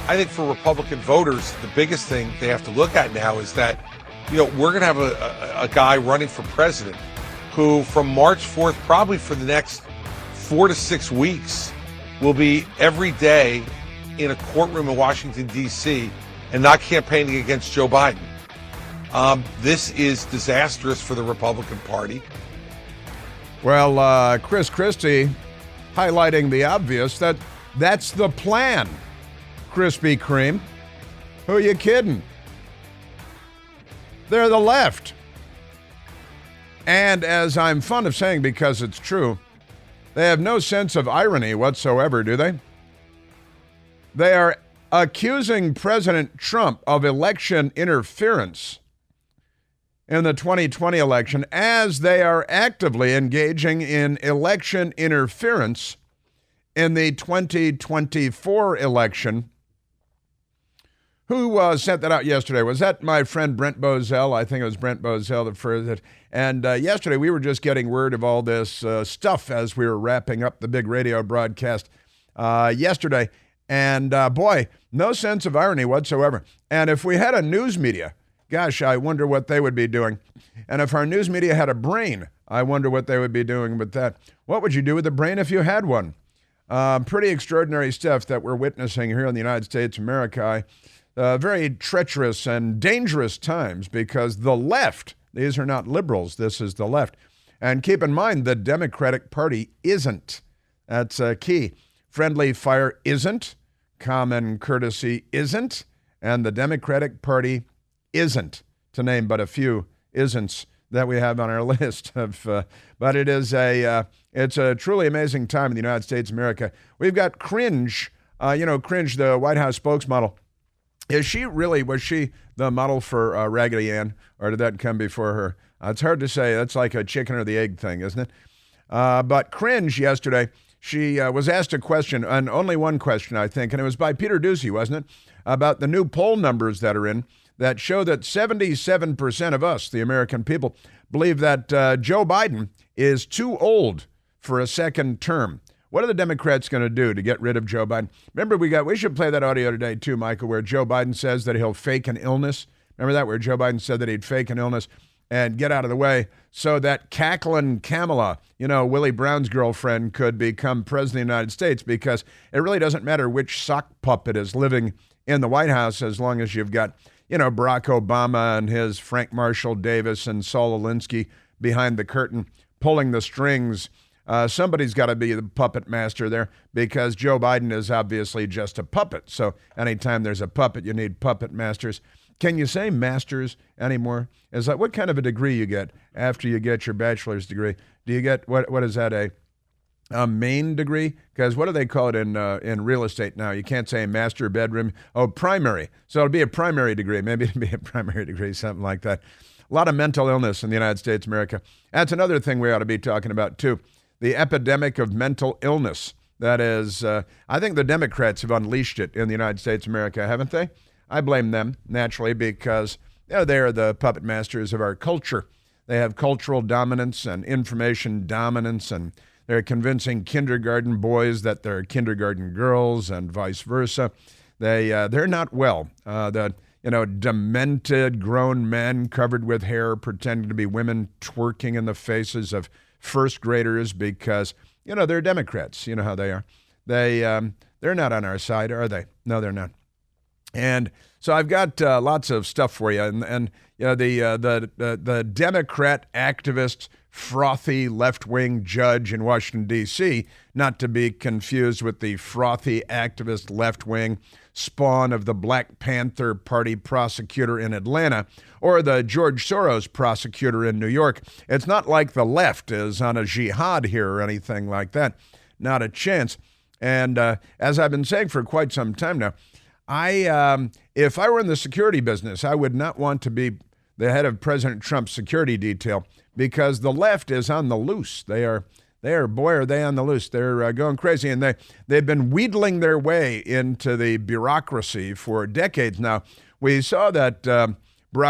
I think for Republican voters, the biggest thing they have to look at now is that, we're going to have a guy running for president who from March 4th, probably for the next 4 to 6 weeks, will be every day in a courtroom in Washington, D.C., and not campaigning against Joe Biden. This is disastrous for the Republican Party. Well, Chris Christie highlighting the obvious, that's the plan, Krispy Kreme. Who are you kidding? They're the left. And as I'm fond of saying because it's true, they have no sense of irony whatsoever, do they? They are accusing President Trump of election interference in the 2020 election as they are actively engaging in election interference in the 2024 election. Who sent that out yesterday? Was that my friend Brent Bozell? I think it was Brent Bozell that first it. And yesterday we were just getting word of all this stuff as we were wrapping up the big radio broadcast yesterday. And boy, no sense of irony whatsoever. And if we had a news media, gosh, I wonder what they would be doing. And if our news media had a brain, I wonder what they would be doing with that. What would you do with a brain if you had one? Pretty extraordinary stuff that we're witnessing here in the United States of America. Very treacherous and dangerous times because the left, these are not liberals, this is the left. And keep in mind, the Democratic Party isn't. That's key. Friendly fire isn't. Common courtesy isn't. And the Democratic Party isn't, to name but a few isn'ts that we have on our list of. But it is it's a truly amazing time in the United States of America. We've got Cringe, Cringe, the White House spokesmodel. Was she the model for Raggedy Ann, or did that come before her? It's hard to say. That's like a chicken or the egg thing, isn't it? But Cringe yesterday, she was asked a question, and only one question, I think, and it was by Peter Doocy, wasn't it, about the new poll numbers that are in that show that 77% of us, the American people, believe that Joe Biden is too old for a second term. What are the Democrats going to do to get rid of Joe Biden? Remember, we should play that audio today too, Michael, where Joe Biden says that he'll fake an illness. Remember that, where Joe Biden said that he'd fake an illness and get out of the way so that cackling Kamala, Willie Brown's girlfriend, could become president of the United States, because it really doesn't matter which sock puppet is living in the White House as long as you've got, Barack Obama and his Frank Marshall Davis and Saul Alinsky behind the curtain pulling the strings. Somebody's got to be the puppet master there, because Joe Biden is obviously just a puppet. So anytime there's a puppet, you need puppet masters. Can you say masters anymore? Is that what kind of a degree you get after you get your bachelor's degree? Do you get, what is that, a main degree? Because what do they call it in real estate now? You can't say master bedroom. Oh, primary. So it'll be a primary degree. Maybe it'll be a primary degree, something like that. A lot of mental illness in the United States of America. That's another thing we ought to be talking about, too. The epidemic of mental illness. That is, I think the Democrats have unleashed it in the United States of America, haven't they? I blame them, naturally, because they are the puppet masters of our culture. They have cultural dominance and information dominance, and they're convincing kindergarten boys that they're kindergarten girls and vice versa. They're not well. The demented grown men covered with hair pretending to be women twerking in the faces of first graders because, they're Democrats. You know how they are. They're not on our side, are they? No, they're not. And so I've got lots of stuff for you. And the Democrat activist, frothy left-wing judge in Washington, D.C., not to be confused with the frothy activist left-wing spawn of the Black Panther Party prosecutor in Atlanta or the George Soros prosecutor in New York. It's not like the left is on a jihad here or anything like that. Not a chance. And as I've been saying for quite some time now, if I were in the security business, I would not want to be the head of President Trump's security detail, because the left is on the loose. They are boy, are they on the loose. They're going crazy, and they've been wheedling their way into the bureaucracy for decades now. We saw that Barack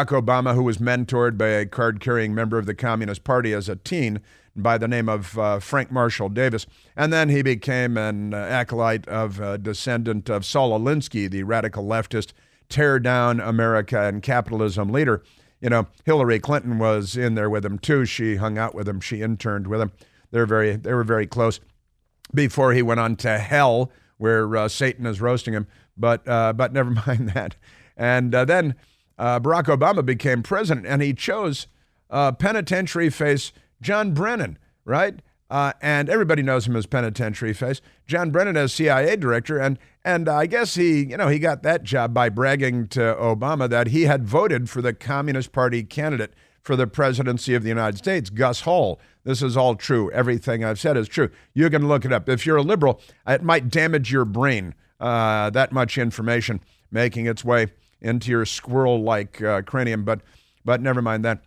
Obama, who was mentored by a card-carrying member of the Communist Party as a teen, by the name of Frank Marshall Davis. And then he became an acolyte of a descendant of Saul Alinsky, the radical leftist, tear down America and capitalism leader. You know, Hillary Clinton was in there with him too. She hung out with him. She interned with him. They were very close before he went on to hell, where Satan is roasting him. But never mind that. And then Barack Obama became president, and he chose penitentiary face John Brennan, right? And everybody knows him as penitentiary face. John Brennan as CIA director, and I guess he got that job by bragging to Obama that he had voted for the Communist Party candidate for the presidency of the United States, Gus Hall. This is all true. Everything I've said is true. You can look it up. If you're a liberal, it might damage your brain, that much information making its way into your squirrel-like cranium, but never mind that.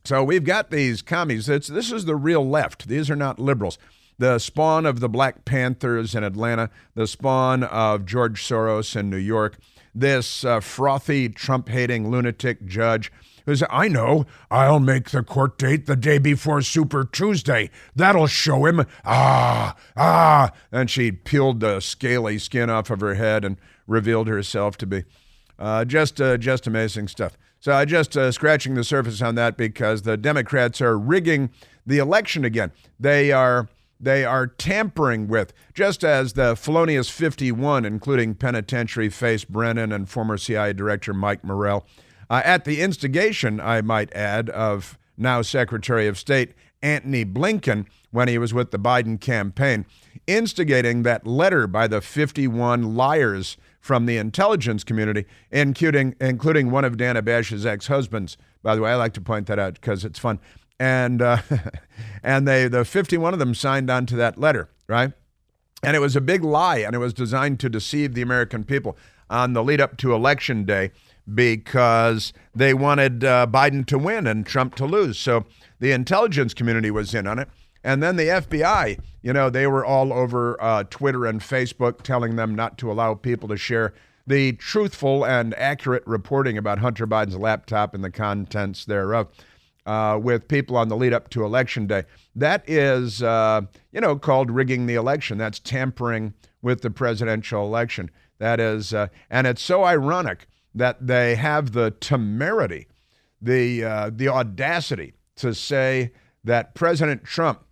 So we've got these commies. This is the real left. These are not liberals. The spawn of the Black Panthers in Atlanta, the spawn of George Soros in New York, this frothy, Trump-hating lunatic judge who said, I know, I'll make the court date the day before Super Tuesday. That'll show him. And she peeled the scaly skin off of her head and revealed herself to be just amazing stuff. So I just scratching the surface on that because the Democrats are rigging the election again. They are tampering with, just as the felonious 51, including penitentiary face Brennan and former CIA Director Mike Morrell, at the instigation, I might add, of now Secretary of State Antony Blinken when he was with the Biden campaign, instigating that letter by the 51 liars from the intelligence community, including one of Dana Bash's ex-husbands. By the way, I like to point that out because it's fun. And the 51 of them signed on to that letter, right? And it was a big lie, and it was designed to deceive the American people on the lead up to Election Day because they wanted Biden to win and Trump to lose. So the intelligence community was in on it. And then the FBI, they were all over Twitter and Facebook telling them not to allow people to share the truthful and accurate reporting about Hunter Biden's laptop and the contents thereof with people on the lead up to Election Day. That is, called rigging the election. That's tampering with the presidential election. That is, and it's so ironic that they have the temerity, the audacity to say that President Trump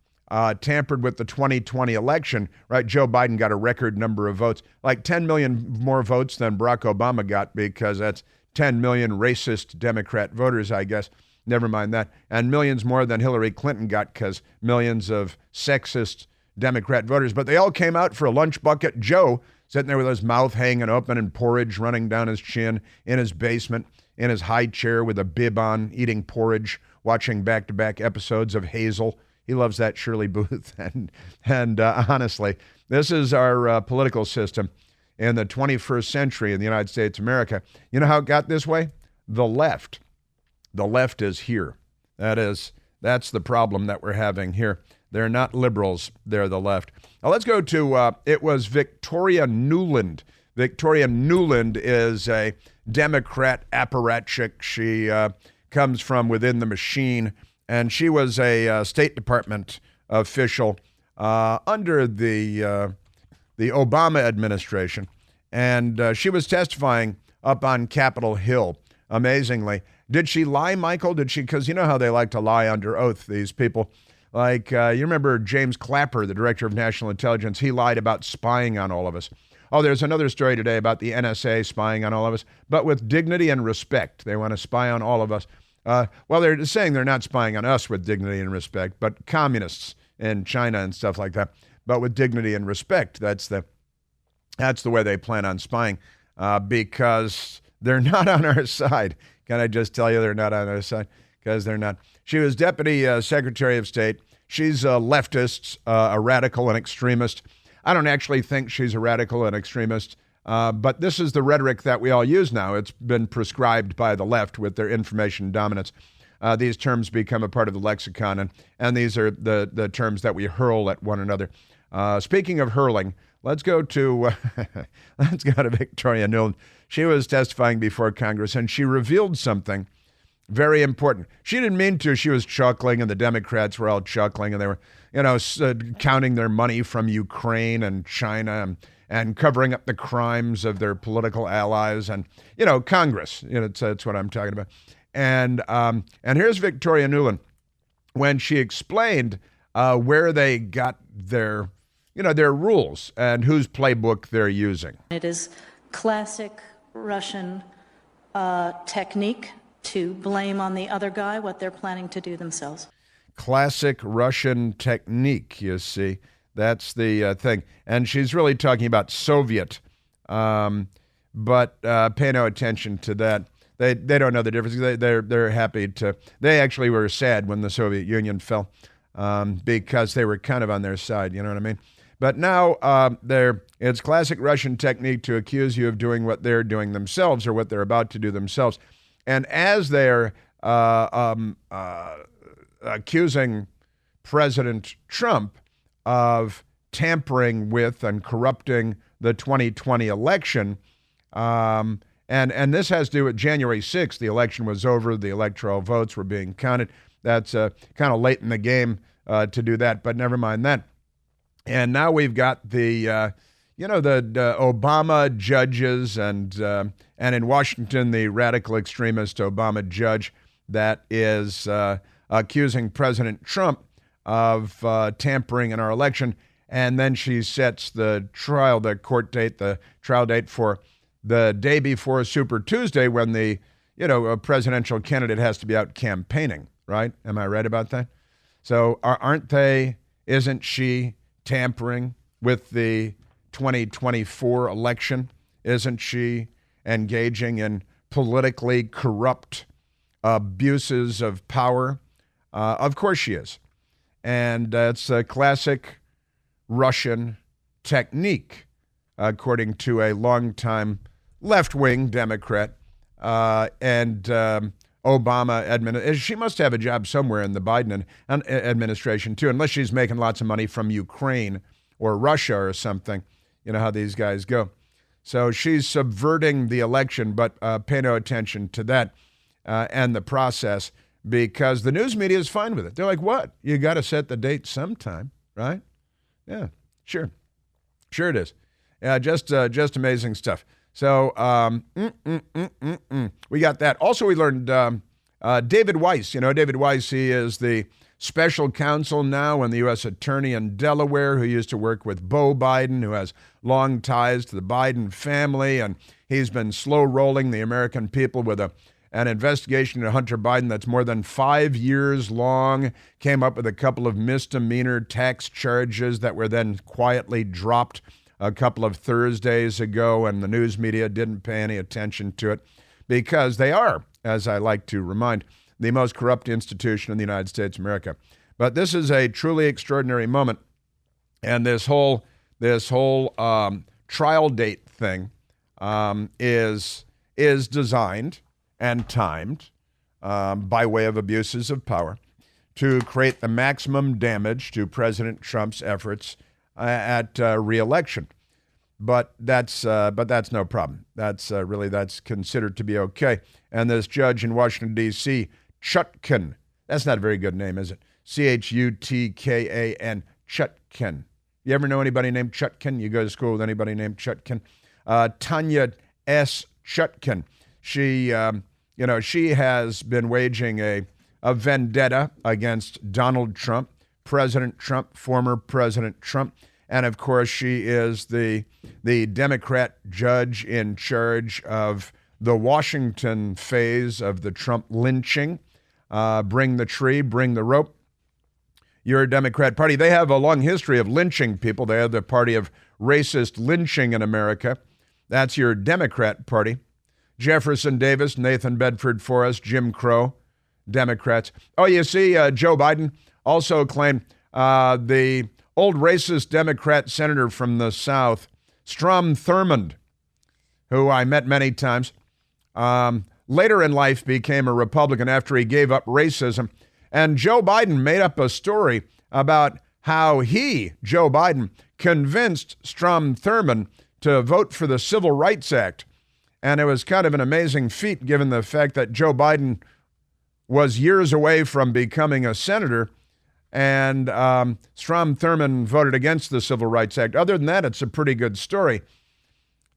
tampered with the 2020 election, right? Joe Biden got a record number of votes, like 10 million more votes than Barack Obama got, because that's 10 million racist Democrat voters, I guess. Never mind that. And millions more than Hillary Clinton got, because millions of sexist Democrat voters. But they all came out for a lunch bucket Joe, sitting there with his mouth hanging open and porridge running down his chin in his basement, in his high chair with a bib on, eating porridge, watching back-to-back episodes of Hazel. He loves that Shirley Booth. And honestly, this is our political system in the 21st century in the United States of America. You know how it got this way? The left. The left is here. That's the problem that we're having here. They're not liberals. They're the left. Now let's go to, it was Victoria Nuland. Victoria Nuland is a Democrat apparatchik. She comes from within the machine, and she was a State Department official under the Obama administration. And she was testifying up on Capitol Hill, amazingly. Did she lie, Michael? Did she? Because you know how they like to lie under oath, these people. Like, you remember James Clapper, the director of national intelligence, he lied about spying on all of us. Oh, there's another story today about the NSA spying on all of us, but with dignity and respect. They want to spy on all of us. Well, they're saying they're not spying on us with dignity and respect, but communists in China and stuff like that. But with dignity and respect, that's the way they plan on spying, because they're not on our side. Can I just tell you they're not on our side? Because they're not. She was Deputy Secretary of State. She's a leftist, a radical and extremist. I don't actually think she's a radical and extremist, but this is the rhetoric that we all use now. It's been prescribed by the left with their information dominance. These terms become a part of the lexicon, and these are the terms that we hurl at one another. Speaking of hurling, let's go to Victoria Nuland. She was testifying before Congress, and she revealed something Very important. She didn't mean to. She was chuckling, and the Democrats were all chuckling, and they were, counting their money from Ukraine and China and covering up the crimes of their political allies and, Congress. That's what I'm talking about. And here's Victoria Nuland when she explained where they got their rules and whose playbook they're using. It is classic Russian technique to blame on the other guy what they're planning to do themselves. Classic Russian technique, you see. That's the thing. And she's really talking about Soviet, but pay no attention to that. They don't know the difference. They're happy to. They actually were sad when the Soviet Union fell because they were kind of on their side. You know what I mean? But now it's classic Russian technique to accuse you of doing what they're doing themselves or what they're about to do themselves. And as they're accusing President Trump of tampering with and corrupting the 2020 election, and this has to do with January 6th. The election was over. The electoral votes were being counted. That's kind of late in the game to do that, but never mind that. And now we've got the Obama judges and in Washington, the radical extremist Obama judge that is accusing President Trump of tampering in our election. And then she sets the trial date for the day before Super Tuesday when a presidential candidate has to be out campaigning, right? Am I right about that? So isn't she tampering with the 2024 election? Isn't she engaging in politically corrupt abuses of power? Of course she is. And it's a classic Russian technique, according to a longtime left-wing Democrat and Obama administration. She must have a job somewhere in the Biden administration, too, unless she's making lots of money from Ukraine or Russia or something. You know how these guys go. So she's subverting the election, but pay no attention to that and the process because the news media is fine with it. They're like, what? You got to set the date sometime, right? Yeah, sure. Sure it is. Yeah, just amazing stuff. So we got that. Also, we learned David Weiss. David Weiss, he is the special counsel now and the U.S. attorney in Delaware who used to work with Beau Biden, who has long ties to the Biden family. And he's been slow rolling the American people with an investigation into Hunter Biden that's more than 5 years long, came up with a couple of misdemeanor tax charges that were then quietly dropped a couple of Thursdays ago, and the news media didn't pay any attention to it because they are, as I like to remind, the most corrupt institution in the United States of America. But this is a truly extraordinary moment, and this whole trial date thing is designed and timed by way of abuses of power to create the maximum damage to President Trump's efforts at re-election. But that's no problem. That's considered to be okay. And this judge in Washington, D.C., Chutkan, that's not a very good name, is it? Chutkan, Chutkan. You ever know anybody named Chutkan? You go to school with anybody named Chutkan? Tanya S. Chutkan. She has been waging a vendetta against Donald Trump, President Trump, former President Trump. And, of course, she is the Democrat judge in charge of the Washington phase of the Trump lynching. Bring the tree, bring the rope. Your Democrat Party, they have a long history of lynching people. They have the party of racist lynching in America. That's your Democrat Party. Jefferson Davis, Nathan Bedford Forrest, Jim Crow, Democrats. Oh, you see, Joe Biden also claimed the old racist Democrat senator from the South, Strom Thurmond, who I met many times, later in life became a Republican after he gave up racism. And Joe Biden made up a story about how he, Joe Biden, convinced Strom Thurmond to vote for the Civil Rights Act. And it was kind of an amazing feat given the fact that Joe Biden was years away from becoming a senator, and Strom Thurmond voted against the Civil Rights Act. Other than that, it's a pretty good story.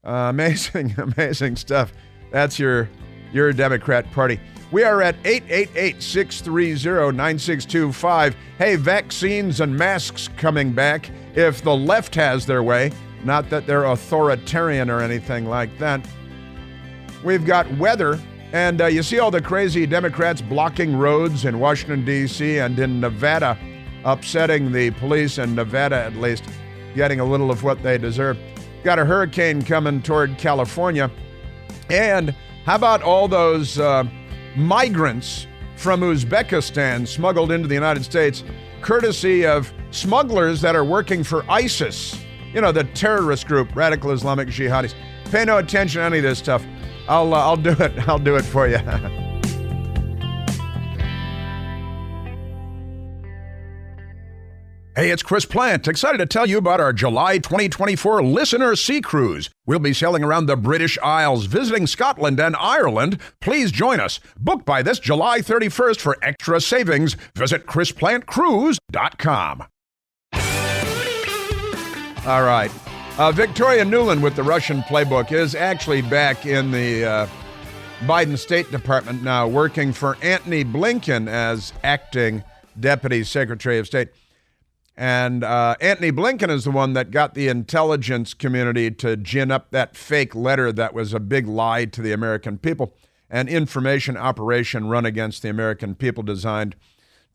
Amazing stuff. That's your Democrat Party. We are at 888-630-9625. Hey, vaccines and masks coming back if the left has their way. Not that they're authoritarian or anything like that. We've got weather, and you see all the crazy Democrats blocking roads in Washington, D.C. and in Nevada, upsetting the police in Nevada at least, getting a little of what they deserve. Got a hurricane coming toward California. And how about all those migrants from Uzbekistan smuggled into the United States, courtesy of smugglers that are working for ISIS, you know, the terrorist group, radical Islamic jihadis. Pay no attention to any of this stuff. I'll do it. I'll do it for you. Hey, it's Chris Plant. Excited to tell you about our July 2024 Listener Sea Cruise. We'll be sailing around the British Isles, visiting Scotland and Ireland. Please join us. Book by this July 31st for extra savings. Visit ChrisPlantCruise.com. All right. Victoria Nuland with the Russian playbook is actually back in the Biden State Department now, working for Antony Blinken as acting Deputy Secretary of State. And Antony Blinken is the one that got the intelligence community to gin up that fake letter that was a big lie to the American people, an information operation run against the American people designed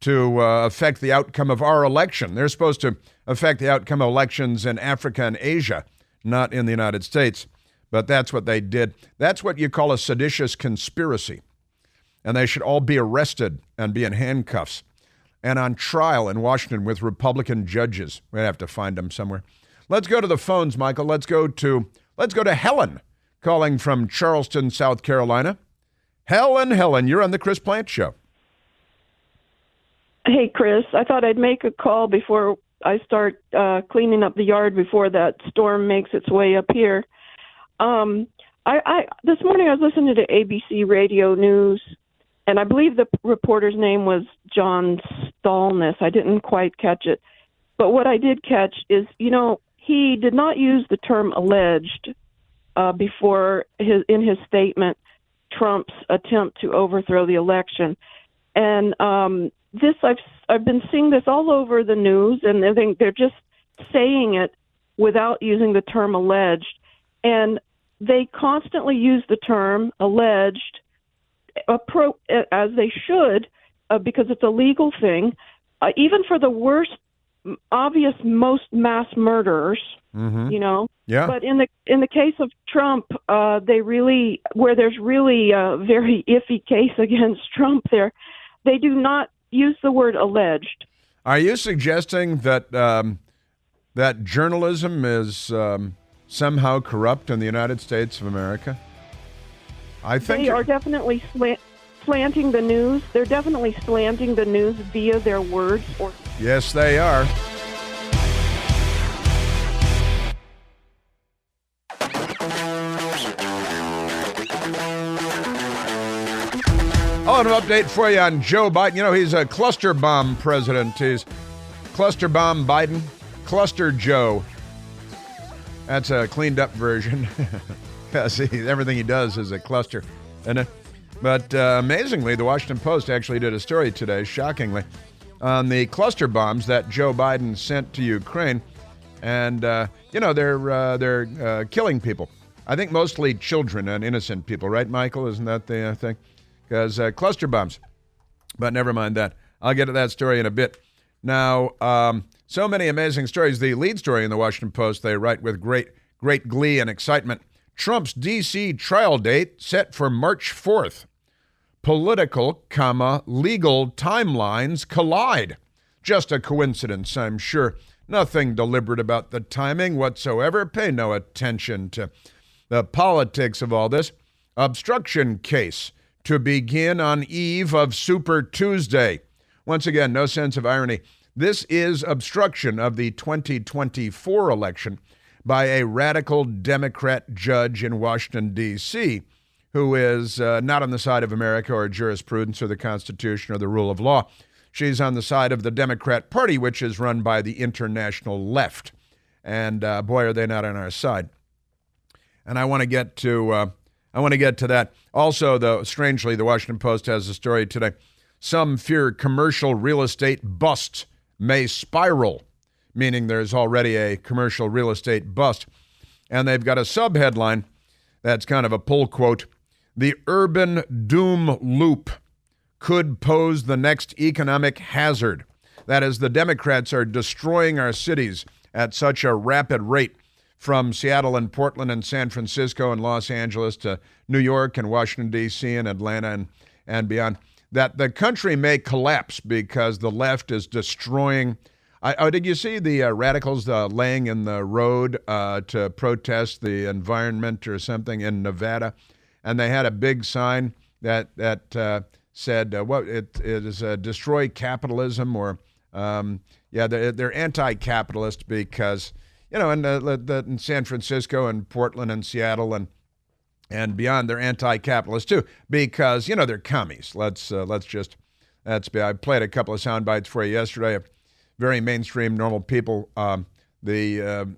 to affect the outcome of our election. They're supposed to affect the outcome of elections in Africa and Asia, not in the United States. But that's what they did. That's what you call a seditious conspiracy. And they should all be arrested and be in handcuffs and on trial in Washington with Republican judges. We'd have to find them somewhere. Let's go to the phones, Michael. Let's go to Helen, calling from Charleston, South Carolina. Helen, you're on the Chris Plant Show. Hey, Chris, I thought I'd make a call before I start cleaning up the yard before that storm makes its way up here. This morning I was listening to ABC Radio News, and I believe the reporter's name was John Stallness. I didn't quite catch it. But what I did catch is, he did not use the term alleged before in his statement, Trump's attempt to overthrow the election. And I've been seeing this all over the news, and they're just saying it without using the term alleged. And they constantly use the term alleged, as they should, because it's a legal thing, even for the worst, obvious, most mass murderers. Mm-hmm. Yeah. But in the case of Trump, where there's really a very iffy case against Trump, they do not use the word alleged. Are you suggesting that that journalism is somehow corrupt in the United States of America? I think they are definitely slanting the news. They're definitely slanting the news via their words. Yes, they are. Oh, an update for you on Joe Biden. He's a cluster bomb president. He's cluster bomb Biden, cluster Joe. That's a cleaned up version. Because everything he does is a cluster, isn't it? But amazingly, the Washington Post actually did a story today, shockingly, on the cluster bombs that Joe Biden sent to Ukraine. And, they're killing people. I think mostly children and innocent people, right, Michael? Isn't that the thing? Because cluster bombs. But never mind that. I'll get to that story in a bit. Now, so many amazing stories. The lead story in the Washington Post, they write with great glee and excitement. Trump's D.C. trial date set for March 4th. Political, legal timelines collide. Just a coincidence, I'm sure. Nothing deliberate about the timing whatsoever. Pay no attention to the politics of all this. Obstruction case to begin on eve of Super Tuesday. Once again, no sense of irony. This is obstruction of the 2024 election by a radical Democrat judge in Washington, D.C., who is not on the side of America or jurisprudence or the Constitution or the rule of law. She's on the side of the Democrat Party, which is run by the international left. And boy, are they not on our side. And I want to get to that. Also, though, strangely, the Washington Post has a story today. Some fear commercial real estate bust may spiral, meaning there's already a commercial real estate bust. And they've got a subheadline that's kind of a pull quote. The urban doom loop could pose the next economic hazard. That is, the Democrats are destroying our cities at such a rapid rate, from Seattle and Portland and San Francisco and Los Angeles to New York and Washington, D.C. and Atlanta and beyond, that the country may collapse because the left is destroying. Did you see the radicals laying in the road to protest the environment or something in Nevada? And they had a big sign that said, it is destroy capitalism, or, they're anti-capitalist because, in San Francisco and Portland and Seattle and beyond, they're anti-capitalist too because, they're commies. I played a couple of sound bites for you yesterday. Very mainstream, normal people. The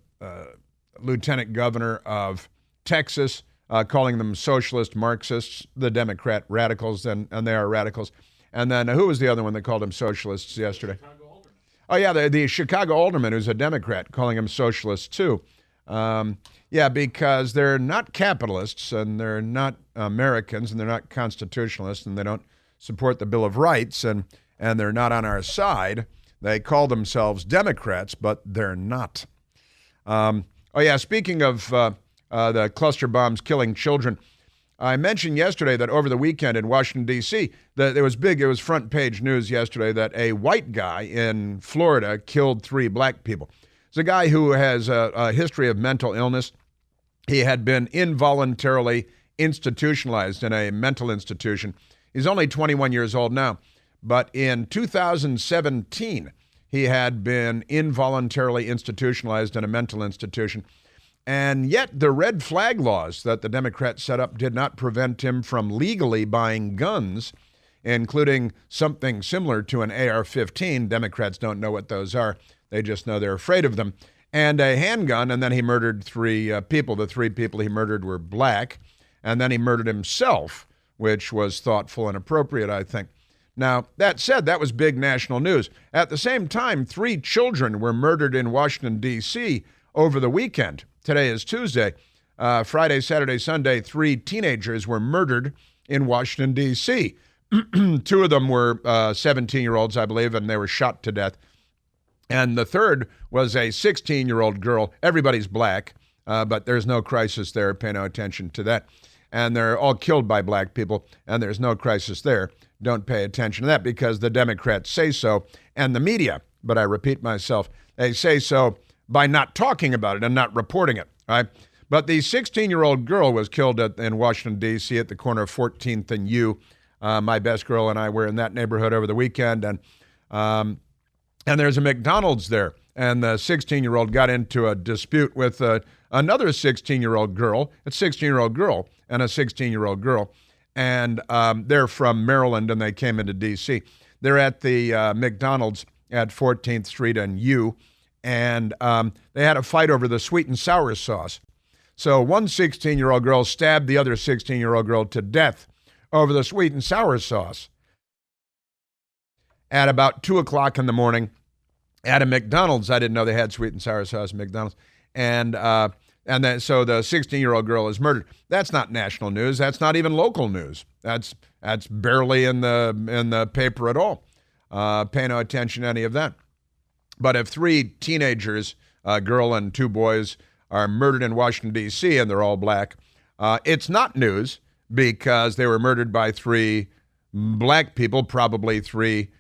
lieutenant governor of Texas calling them socialist Marxists, the Democrat radicals, and they are radicals. And then who was the other one that called them socialists yesterday? Oh, yeah, the Chicago alderman, who's a Democrat, calling them socialists too. Because they're not capitalists, and they're not Americans, and they're not constitutionalists, and they don't support the Bill of Rights, and they're not on our side. They call themselves Democrats, but they're not. Speaking of the cluster bombs killing children, I mentioned yesterday that over the weekend in Washington, D.C., that it was front page news yesterday that a white guy in Florida killed 3 black people. It's a guy who has a history of mental illness. He had been involuntarily institutionalized in a mental institution. He's only 21 years old now. But in 2017, he had been involuntarily institutionalized in a mental institution. And yet the red flag laws that the Democrats set up did not prevent him from legally buying guns, including something similar to an AR-15. Democrats don't know what those are. They just know they're afraid of them. And a handgun, and then he murdered 3 people. The 3 people he murdered were black. And then he murdered himself, which was thoughtful and appropriate, I think. Now, that said, that was big national news. At the same time, 3 children were murdered in Washington, D.C. over the weekend. Today is Tuesday. Friday, Saturday, Sunday, 3 teenagers were murdered in Washington, D.C. 2 of them were 17-year-olds, I believe, and they were shot to death. And the third was a 16-year-old girl. Everybody's black, but there's no crisis there. Pay no attention to that. And they're all killed by black people, and there's no crisis there. Don't pay attention to that because the Democrats say so, and the media, but I repeat myself, they say so by not talking about it and not reporting it, right? But the 16-year-old girl was killed in Washington, D.C. at the corner of 14th and U. My best girl and I were in that neighborhood over the weekend, and there's a McDonald's there. And the 16-year-old got into a dispute with another 16-year-old girl, a 16-year-old girl and a 16-year-old girl. And they're from Maryland, and they came into D.C. They're at the McDonald's at 14th Street and U, and they had a fight over the sweet and sour sauce. So one 16-year-old girl stabbed the other 16-year-old girl to death over the sweet and sour sauce at about 2 o'clock in the morning at a McDonald's. I didn't know they had sweet and sour sauce at McDonald's. And then so the 16-year-old girl is murdered. That's not national news. That's not even local news. That's barely in the paper at all. Pay no attention to any of that. But if 3 teenagers, a girl and 2 boys, are murdered in Washington, D.C., and they're all black, it's not news because they were murdered by 3 black people, probably 3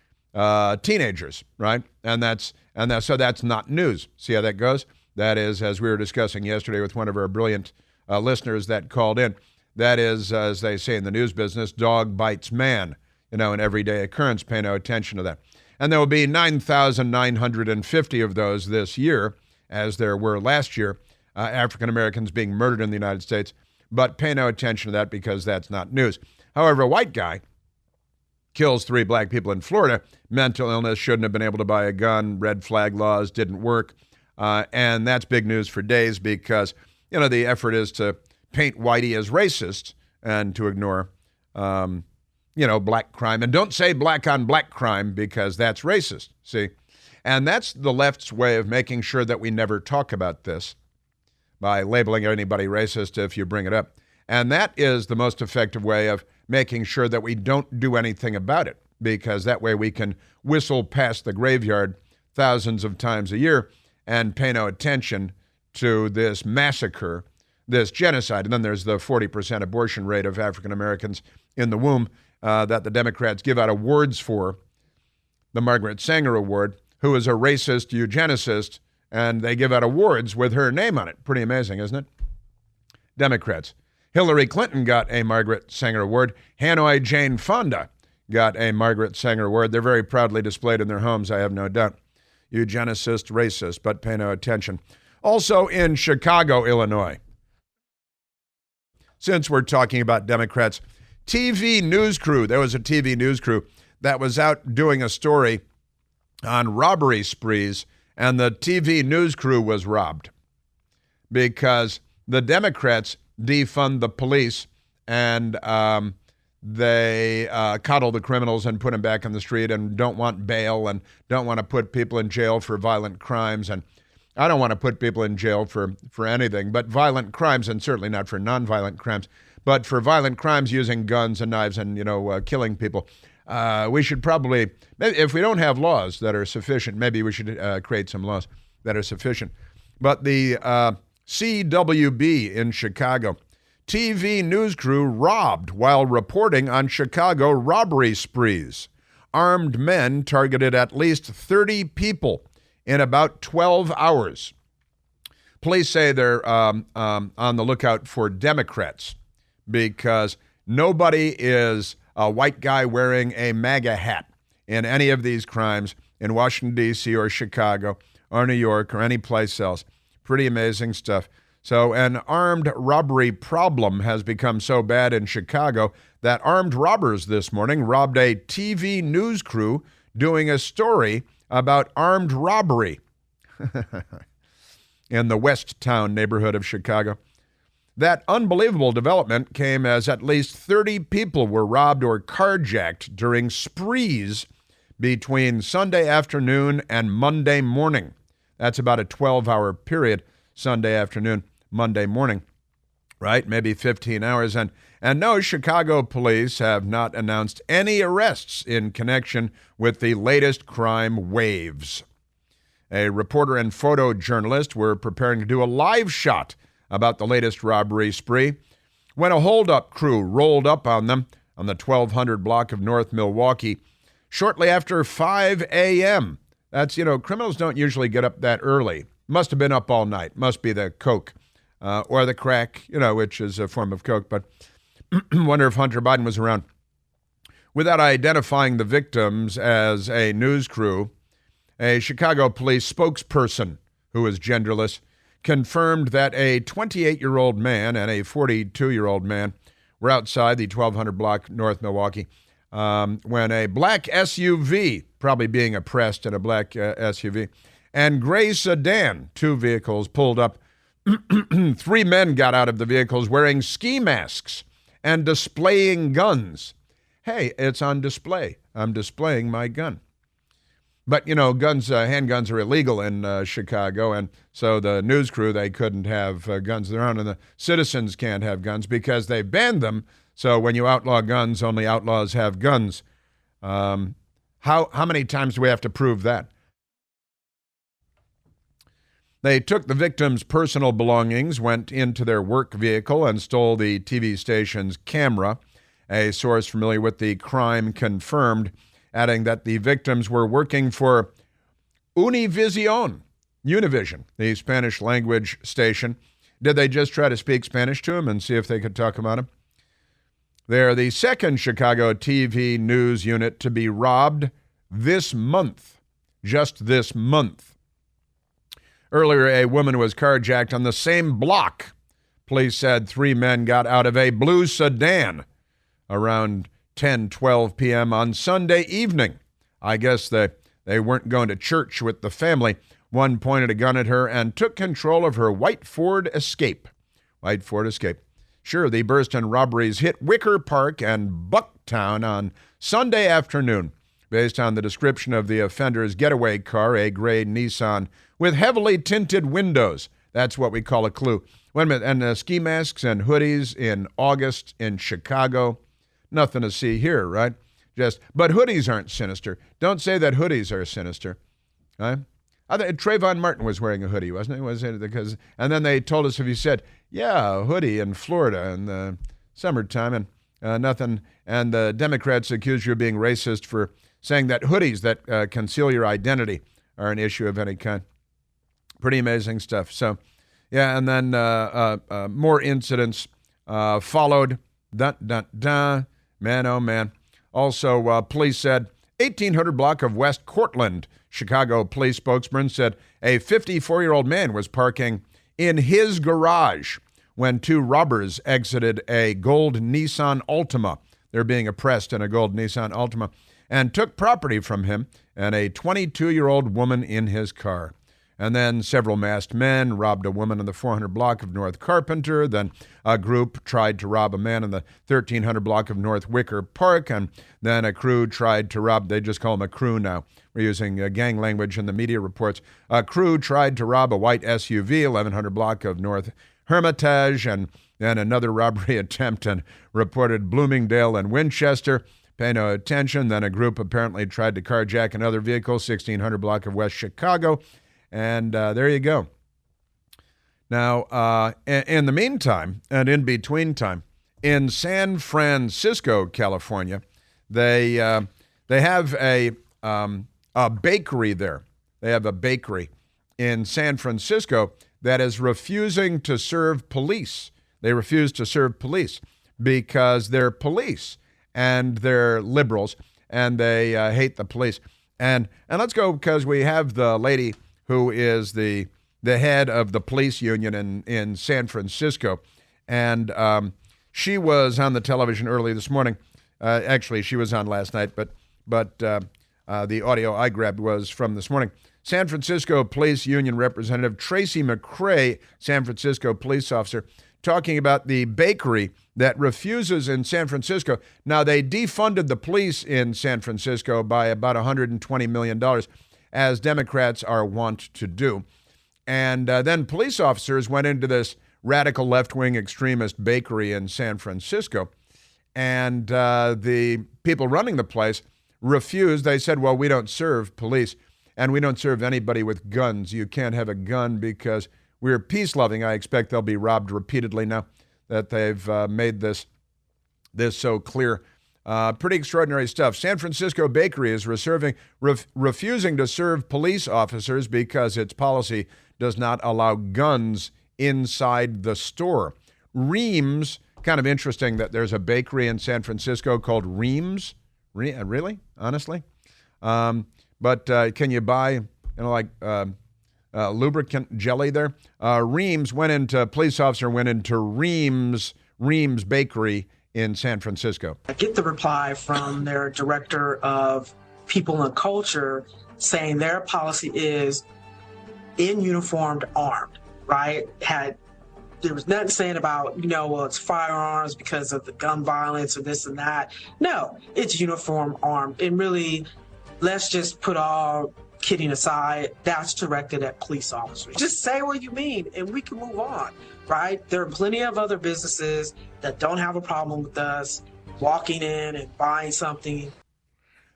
teenagers, right? So that's not news. See how that goes? That is, as we were discussing yesterday with one of our brilliant listeners that called in, that is, as they say in the news business, dog bites man, an everyday occurrence. Pay no attention to that. And there will be 9,950 of those this year, as there were last year, African Americans being murdered in the United States. but pay no attention to that because that's not news. However, a white guy kills 3 black people in Florida. Mental illness, shouldn't have been able to buy a gun. Red flag laws didn't work. And that's big news for days because, the effort is to paint Whitey as racist and to ignore, black crime. And don't say black on black crime because that's racist, see? And that's the left's way of making sure that we never talk about this by labeling anybody racist if you bring it up. And that is the most effective way of making sure that we don't do anything about it, because that way we can whistle past the graveyard thousands of times a year and pay no attention to this massacre, this genocide. And then there's the 40% abortion rate of African Americans in the womb that the Democrats give out awards for, the Margaret Sanger Award, who is a racist eugenicist, and they give out awards with her name on it. Pretty amazing, isn't it? Democrats. Hillary Clinton got a Margaret Sanger Award. Hanoi Jane Fonda got a Margaret Sanger Award. They're very proudly displayed in their homes, I have no doubt. Eugenicist, racist, but pay no attention. Also in Chicago, Illinois, since we're talking about Democrats, TV news crew, there was a TV news crew that was out doing a story on robbery sprees, and the TV news crew was robbed because the Democrats defund the police and they coddle the criminals and put them back on the street and don't want bail and don't want to put people in jail for violent crimes. And I don't want to put people in jail for anything but violent crimes, and certainly not for nonviolent crimes, but for violent crimes using guns and knives and, killing people. We should probably, if we don't have laws that are sufficient, maybe we should create some laws that are sufficient. But the CWB in Chicago, TV news crew robbed while reporting on Chicago robbery sprees. Armed men targeted at least 30 people in about 12 hours. Police say they're on the lookout for Democrats because nobody is a white guy wearing a MAGA hat in any of these crimes in Washington, D.C. or Chicago or New York or any place else. Pretty amazing stuff. So an armed robbery problem has become so bad in Chicago that armed robbers this morning robbed a TV news crew doing a story about armed robbery in the West Town neighborhood of Chicago. That unbelievable development came as at least 30 people were robbed or carjacked during sprees between Sunday afternoon and Monday morning. That's about a 12-hour period, Sunday afternoon, Monday morning, right? Maybe 15 hours. And no, Chicago police have not announced any arrests in connection with the latest crime waves. A reporter and photojournalist were preparing to do a live shot about the latest robbery spree when a holdup crew rolled up on them on the 1200 block of North Milwaukee shortly after 5 a.m. That's, criminals don't usually get up that early. Must have been up all night. Must be the coke or the crack, which is a form of coke. But wonder if Hunter Biden was around. Without identifying the victims as a news crew, a Chicago police spokesperson who is genderless confirmed that a 28-year-old man and a 42-year-old man were outside the 1200 block North Milwaukee when a black SUV, probably being oppressed in a black SUV, and gray sedan, 2 vehicles, pulled up. 3 men got out of the vehicles wearing ski masks and displaying guns. Hey, it's on display. I'm displaying my gun. But, guns, handguns are illegal in Chicago, and so the news crew, they couldn't have guns of their own, and the citizens can't have guns because they banned them. So when you outlaw guns, only outlaws have guns. How many times do we have to prove that? They took the victims' personal belongings, went into their work vehicle, and stole the TV station's camera. A source familiar with the crime confirmed, adding that the victims were working for Univision, the Spanish language station. Did they just try to speak Spanish to him and see if they could talk him out of him? They're the second Chicago TV news unit to be robbed this month, just this month. Earlier, a woman was carjacked on the same block Police said 3 men got out of a blue sedan around 10:12 p.m. on Sunday evening. I guess they weren't going to church with the family. One pointed a gun at her and took control of her white Ford Escape. White Ford Escape. Sure, the burst and robberies hit Wicker Park and Bucktown on Sunday afternoon. Based on the description of the offender's getaway car, a gray Nissan with heavily tinted windows. That's what we call a clue. Wait a minute, and ski masks and hoodies in August in Chicago. Nothing to see here, right? But hoodies aren't sinister. Don't say that hoodies are sinister. Right? Trayvon Martin was wearing a hoodie, wasn't he? And then they told us, if you said, yeah, a hoodie in Florida in the summertime, and nothing. And the Democrats accused you of being racist for saying that hoodies that conceal your identity are an issue of any kind. Pretty amazing stuff. So, yeah, and then more incidents followed. Man, oh, man. Also, police said 1800 block of West Cortland. Chicago police spokesman said a 54-year-old man was parking in his garage when 2 robbers exited a gold Nissan Altima. They're being oppressed in a gold Nissan Altima, and took property from him and a 22-year-old woman in his car. And then several masked men robbed a woman in the 400 block of North Carpenter. Then a group tried to rob a man in the 1300 block of North Wicker Park. And then a crew tried to rob, they just call them a crew now. We're using gang language in the media reports. A crew tried to rob a white SUV, 1100 block of North Hermitage. And then another robbery attempt in reported Bloomingdale and Winchester. Pay no attention. Then a group apparently tried to carjack another vehicle, 1600 block of West Chicago. And there you go. Now, in the meantime, and in between time, in San Francisco, California, they have a bakery there. They have a bakery in San Francisco that is refusing to serve police. They refuse to serve police because they're police and they're liberals and they hate the police. And let's go, because we have the lady who is the head of the police union in San Francisco. And she was on the television early this morning. Actually, she was on last night, but the audio I grabbed was from this morning. San Francisco Police Union Representative Tracy McCray, San Francisco police officer, talking about the bakery that refuses in San Francisco. Now, they defunded the police in San Francisco by about $120 million, as Democrats are wont to do. And then police officers went into this radical left-wing extremist bakery in San Francisco, and the people running the place refused. They said, well, we don't serve police, and we don't serve anybody with guns. You can't have a gun because we're peace-loving. I expect they'll be robbed repeatedly now that they've made this so clear. Pretty extraordinary stuff. San Francisco Bakery is refusing to serve police officers because its policy does not allow guns inside the store. Reams, kind of interesting that there's a bakery in San Francisco called Reams. Really? Honestly? But can you buy, lubricant jelly there? Police officer went into Reams Bakery in San Francisco. I get the reply from their director of people and culture saying their policy is in uniformed armed, right? There was nothing saying about, it's firearms because of the gun violence or this and that. No, it's uniform armed. And really, let's just put all kidding aside, that's directed at police officers. Just say what you mean and we can move on, right? There are plenty of other businesses that don't have a problem with us walking in and buying something.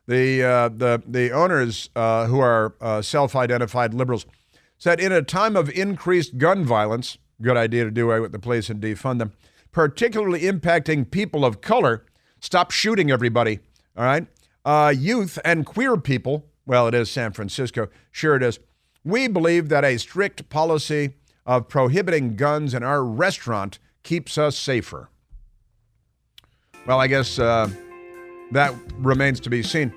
The owners, who are self-identified liberals, said in a time of increased gun violence, good idea to do away with the police and defund them, particularly impacting people of color, stop shooting everybody, all right? Youth and queer people, well, it is San Francisco, sure it is. We believe that a strict policy of prohibiting guns in our restaurant keeps us safer. Well, I guess that remains to be seen.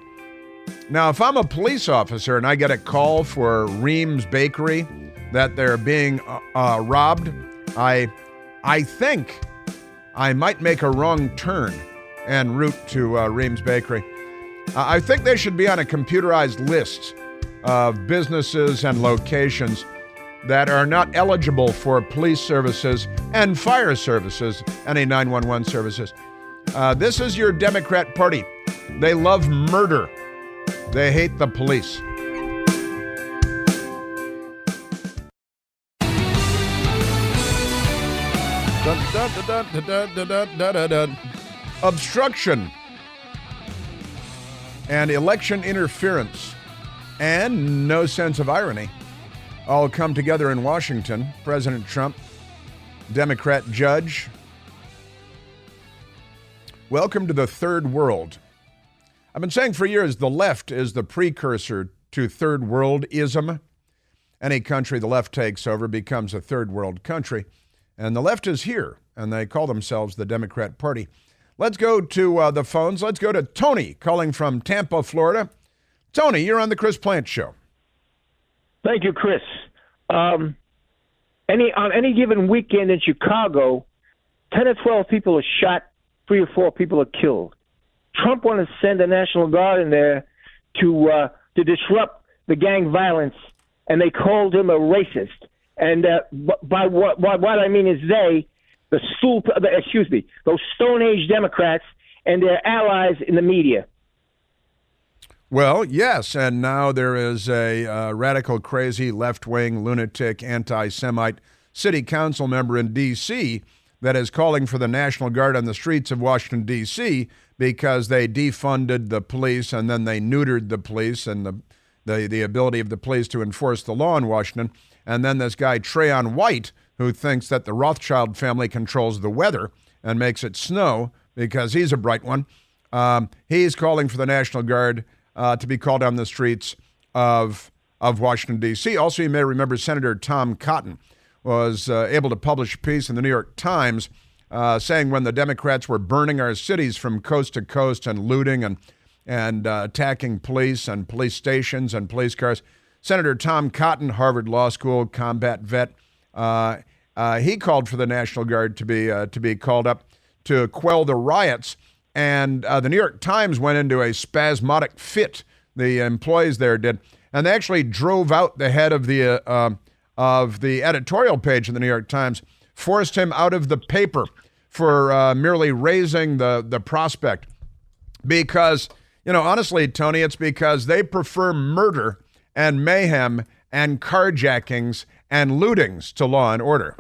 Now, if I'm a police officer and I get a call for Reams Bakery that they're being robbed, I I think I might make a wrong turn en route to Reams Bakery. I think they should be on a computerized list of businesses and locations that are not eligible for police services and fire services, any 911 services. This is your Democrat Party. They love murder. They hate the police. Obstruction and election interference and no sense of irony all come together in Washington. President Trump, Democrat judge. Welcome to the third world. I've been saying for years the left is the precursor to third worldism. Any country the left takes over becomes a third world country. And the left is here, and they call themselves the Democrat Party. Let's go to the phones. Let's go to Tony calling from Tampa, Florida. Tony, you're on the Chris Plante Show. Thank you, Chris. On any given weekend in Chicago, 10 or 12 people are shot, 3 or 4 people are killed. Trump wanted to send the National Guard in there to disrupt the gang violence, and they called him a racist. And by what I mean is those Stone Age Democrats and their allies in the media. Well, yes, and now there is a radical, crazy, left-wing, lunatic, anti-Semite city council member in D.C. that is calling for the National Guard on the streets of Washington, D.C. because they defunded the police and then they neutered the police and the ability of the police to enforce the law in Washington. And then this guy, Trayon White, who thinks that the Rothschild family controls the weather and makes it snow because he's a bright one. He's calling for the National Guard to be called on the streets of Washington, D.C. Also, you may remember Senator Tom Cotton was able to publish a piece in the New York Times saying when the Democrats were burning our cities from coast to coast and looting and attacking police and police stations and police cars, Senator Tom Cotton, Harvard Law School combat vet, he called for the National Guard to be called up to quell the riots. And the New York Times went into a spasmodic fit, the employees there did, and they actually drove out the head of the editorial page of the New York Times, forced him out of the paper for merely raising the prospect. Because, honestly, Tony, it's because they prefer murder and mayhem and carjackings and lootings to law and order.